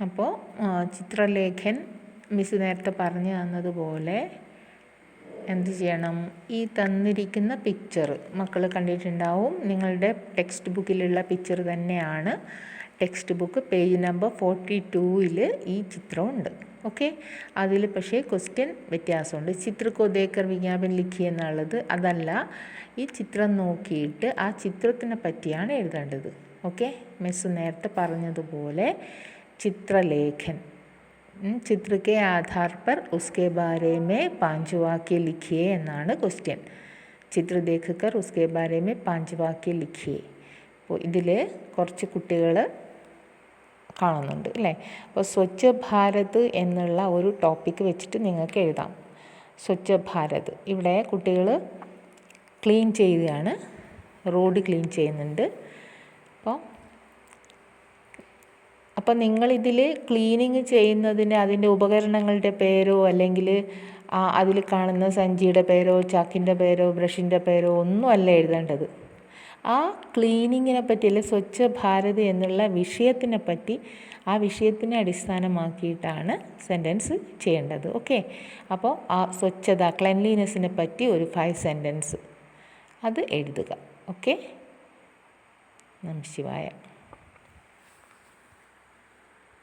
അപ്പോൾ ചിത്രലേഖൻ മിസ് നേരത്തെ പറഞ്ഞു തന്നതുപോലെ എന്ത് ചെയ്യണം? ഈ തന്നിരിക്കുന്ന പിക്ചർ മക്കൾ കണ്ടിട്ടുണ്ടാവും. നിങ്ങളുടെ ടെക്സ്റ്റ് ബുക്കിലുള്ള പിക്ചർ തന്നെയാണ്. ടെക്സ്റ്റ് ബുക്ക് പേജ് നമ്പർ 42 ഈ ചിത്രമുണ്ട്. ഓക്കെ, അതിൽ പക്ഷേ ക്വസ്റ്റ്യൻ വ്യത്യാസമുണ്ട്. ചിത്ര കോ ദേക്കർ വിജ്ഞാപൻ ലിഖി എന്നുള്ളത് അതല്ല. ഈ ചിത്രം നോക്കിയിട്ട് ആ ചിത്രത്തിനെ പറ്റിയാണ് എഴുതേണ്ടത്. ഓക്കെ, മിസ് നേരത്തെ പറഞ്ഞതുപോലെ ചിത്രലേഖൻ, ചിത്ര के आधार पर उसके बारे में 5 वाक्य लिखिए എന്നാണ് ക്വസ്റ്റ്യൻ. ചിത്ര ദേഖക്കർ ഉസ്കെ ബാരെ മേ 5 വാക്യ ലിഖിയെ. അപ്പോൾ ഇതിൽ കുറച്ച് കുട്ടികൾ കാണുന്നുണ്ട് അല്ലേ? അപ്പോൾ സ്വച്ഛ ഭാരത് എന്നുള്ള ഒരു ടോപ്പിക്ക് വെച്ചിട്ട് നിങ്ങൾക്ക് എഴുതാം. സ്വച്ഛ ഭാരത്, ഇവിടെ കുട്ടികൾ ക്ലീൻ ചെയ്യുകയാണ്, റോഡ് ക്ലീൻ ചെയ്യുന്നുണ്ട്. അപ്പോൾ നിങ്ങളിതിൽ ക്ലീനിങ് ചെയ്യുന്നതിന് അതിൻ്റെ ഉപകരണങ്ങളുടെ പേരോ അല്ലെങ്കിൽ അതിൽ കാണുന്ന സഞ്ചിയുടെ പേരോ ചാക്കിൻ്റെ പേരോ ബ്രഷിൻ്റെ പേരോ ഒന്നുമല്ല എഴുതേണ്ടത്. ആ ക്ലീനിങ്ങിനെ പറ്റി അല്ലെങ്കിൽ സ്വച്ഛ ഭാരത് എന്നുള്ള വിഷയത്തിനെ പറ്റി, ആ വിഷയത്തിനെ അടിസ്ഥാനമാക്കിയിട്ടാണ് സെൻറ്റൻസ് ചെയ്യേണ്ടത്. ഓക്കെ, അപ്പോൾ ആ സ്വച്ഛത, ക്ലെൻലിനെസ്സിനെ പറ്റി ഒരു 5 സെൻറ്റൻസ് അത് എഴുതുക. ഓക്കെ, നമഃ ശിവായ.